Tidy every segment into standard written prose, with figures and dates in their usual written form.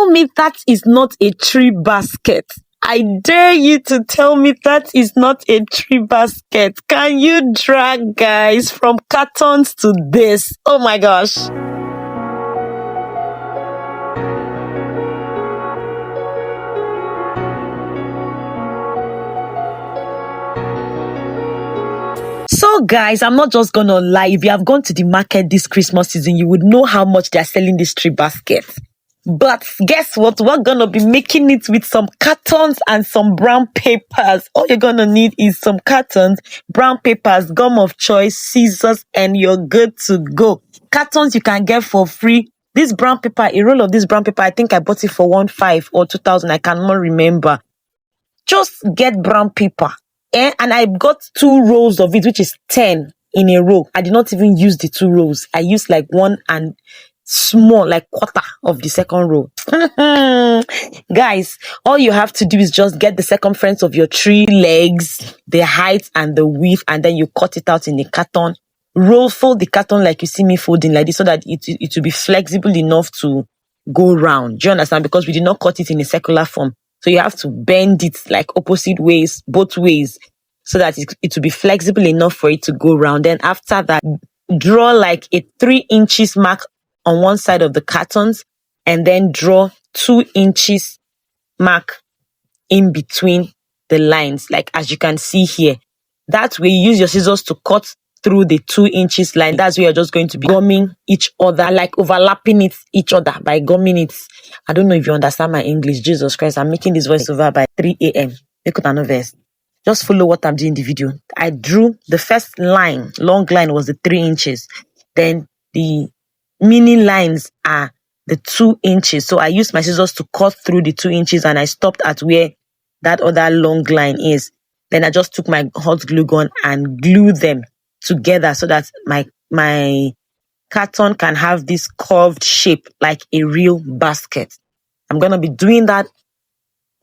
Tell me that is not a tree basket. I dare you to tell me that is not a tree basket. Can you drag, guys, from cartons to this? Oh my gosh. So guys, I'm not just gonna lie. If you have gone to the market this Christmas season, you would know how much they're selling this tree basket. But guess what? We're gonna be making it with some cartons and some brown papers. All you're gonna need is some cartons, brown papers, gum of choice, scissors, and you're good to go. Cartons you can get for free. This brown paper, a roll of this brown paper, I think I bought it for 1,500 or 2,000. I cannot remember. Just get brown paper. And I got 2 rolls of it, which is 10 in a row. I did not even use the 2 rolls. I used like one and small, like quarter of the second row. Guys, all you have to do is just get the circumference of your tree legs, the height and the width, and then you cut it out in a carton. Fold the carton like you see me folding like this, so that it will be flexible enough to go round. Do you understand? Because we did not cut it in a circular form. So you have to bend it like opposite ways, both ways, so that it will be flexible enough for it to go round. Then after that, draw like a 3 inches mark on one side of the cartons, and then draw 2 inches mark in between the lines, like as you can see here. That way, you use your scissors to cut through the 2 inches line. That's where you're just going to be gumming each other, like overlapping each other by gumming it. I don't know if you understand my English. Jesus Christ, I'm making this voiceover by 3 a.m. Just follow what I'm doing in the video. I drew the first line, long line was the 3 inches. Then the mini lines are the 2 inches. So I used my scissors to cut through the 2 inches, and I stopped at where that other long line is. Then I just took my hot glue gun and glued them together so that my carton can have this curved shape like a real basket. I'm going to be doing that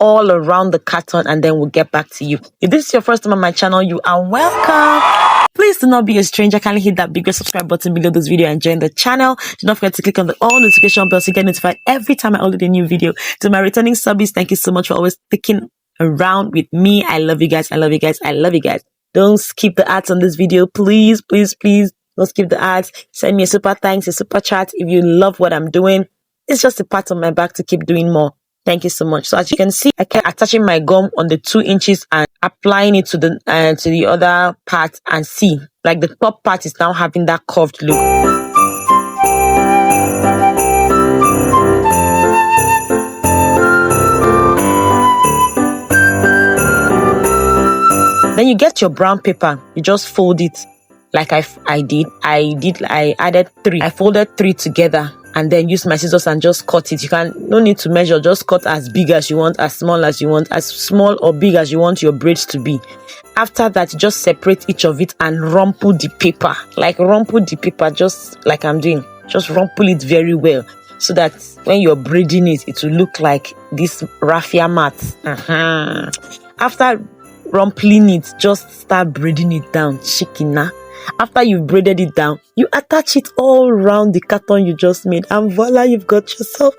all around the carton, and then we'll get back to you. If this is your first time on my channel, you are welcome. Please do not be a stranger. Kindly hit that big red subscribe button below this video and join the channel. Do not forget to click on the all notification bell so you get notified every time I upload a new video. To my returning subbies, thank you so much for always sticking around with me. I love you guys. I love you guys. I love you guys. Don't skip the ads on this video. Please, please, please don't skip the ads. Send me a super thanks, a super chat if you love what I'm doing. It's just a pat on my back to keep doing more. Thank you so much. So as you can see, I kept attaching my gum on the 2 inches and applying it to the other part, and see, like the top part is now having that curved look. Then you get your brown paper, you just fold it like I did. I added 3. I folded 3 together and then use my scissors and just cut it. No need to measure, just cut as big as you want, as small as you want, as small or big as you want your braids to be. After that, just separate each of it and rumple the paper. Like rumple the paper, just like I'm doing. Just rumple it very well, so that when you're braiding it, it will look like this raffia mat. After rumpling it, just start braiding it down, chikina. After you've braided it down, you attach it all around the carton you just made, and voila, you've got yourself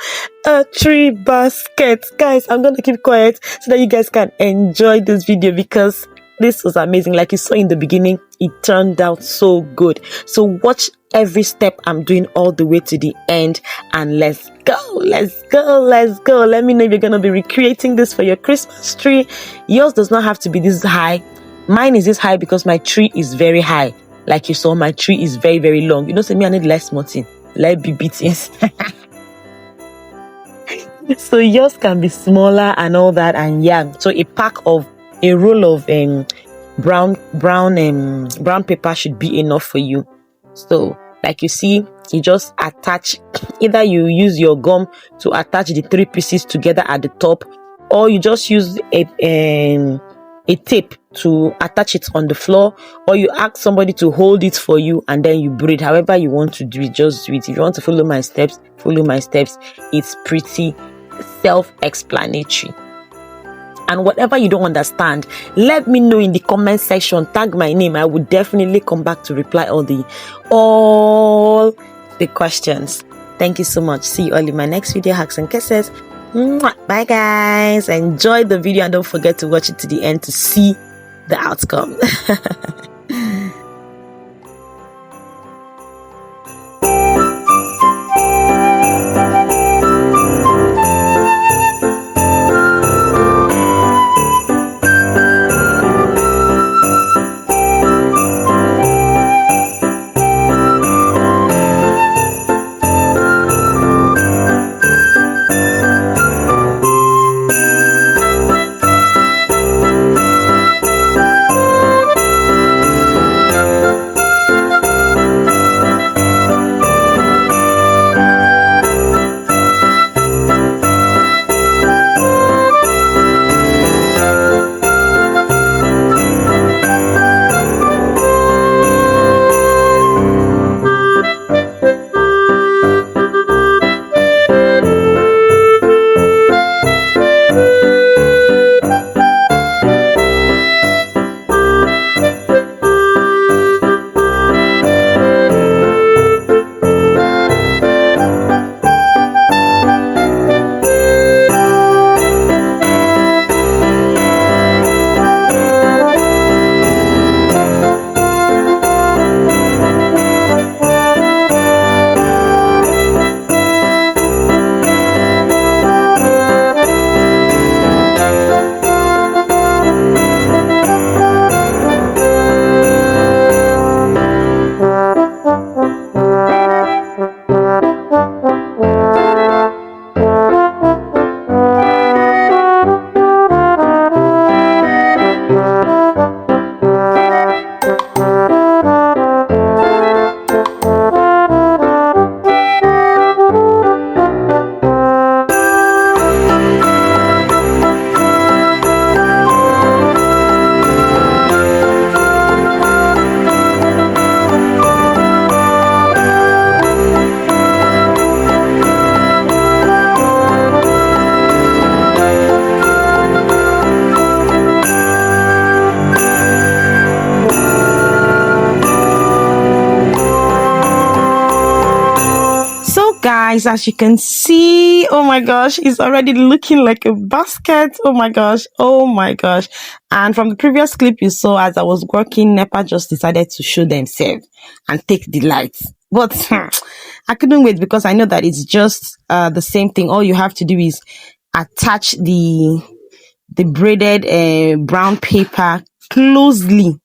a tree basket. Guys, I'm gonna keep quiet so that you guys can enjoy this video, because this was amazing. Like you saw in the beginning, it turned out so good. So watch every step I'm doing all the way to the end, and let's go. Let me know if you're gonna be recreating this for your Christmas tree. Yours does not have to be this high. Mine is this high because my tree is very high. Like you saw, my tree is very, very long. You know, say me, I need less mountain. Let be beatings. So yours can be smaller and all that, and yeah. So a roll of brown paper should be enough for you. So like you see, you just attach, either you use your gum to attach the 3 pieces together at the top, or you just use a tape to attach it on the floor, or you ask somebody to hold it for you and then you braid. However you want to do it, just do it. If you want to follow my steps, follow my steps. It's pretty self-explanatory. And whatever you don't understand, let me know in the comment section. Tag my name. I will definitely come back to reply all the questions. Thank you so much. See you all in my next video. Hacks and kisses. Bye guys, enjoy the video and don't forget to watch it to the end to see the outcome. Guys, as you can see, oh my gosh, it's already looking like a basket. Oh my gosh, and from the previous clip you saw, as I was working, NEPA just decided to show themselves and take the lights, but I couldn't wait because I know that it's just the same thing. All you have to do is attach the braided brown paper closely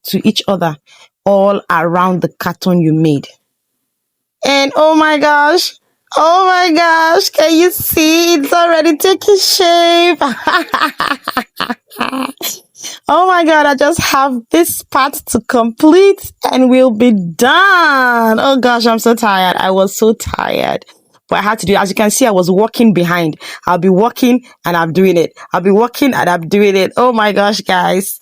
to each other all around the carton you made. And oh my gosh, can you see it's already taking shape? Oh my god, I just have this part to complete and we'll be done. Oh gosh, I'm so tired. I was so tired, but I had to do it. As you can see, I was walking behind. I'll be walking and I'm doing it. I'll be walking and I'm doing it. Oh my gosh, guys.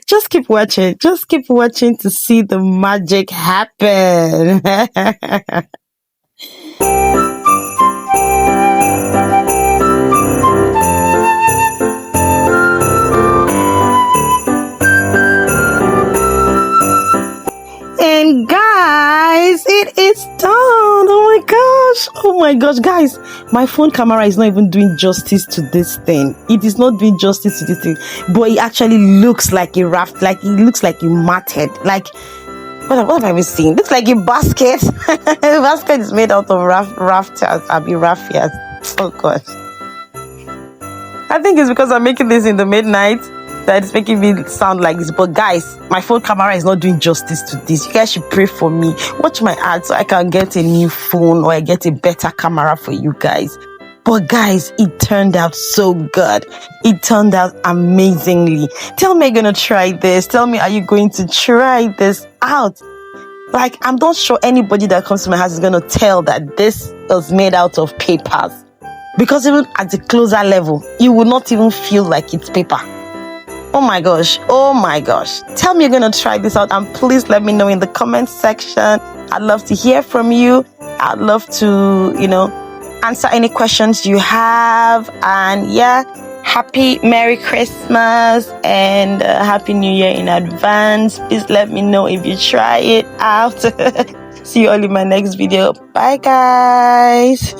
Just keep watching to see the magic happen. And guys, it is done. Oh my gosh, guys, my phone camera is not even doing justice to this thing. It is not doing justice to this thing, but it actually looks like a raft, like it looks like you matted, like what have I been seeing? It looks like a basket. The basket is made out of rafters. Raffias. Oh gosh, I think it's because I'm making this in the midnight that is making me sound like this. But guys, my phone camera is not doing justice to this. You guys should pray for me. Watch my ads so I can get a new phone or I get a better camera for you guys. But guys, it turned out so good. It turned out amazingly. Tell me you're gonna try this. Tell me, are you going to try this out? Like, I'm not sure anybody that comes to my house is gonna tell that this was made out of papers. Because even at the closer level, you will not even feel like it's paper. Oh my gosh. Tell me you're gonna try this out and please let me know in the comment section. I'd love to hear from you. I'd love to, answer any questions you have. And yeah, happy Merry Christmas and Happy New Year in advance. Please let me know if you try it out. See you all in my next video. Bye, guys.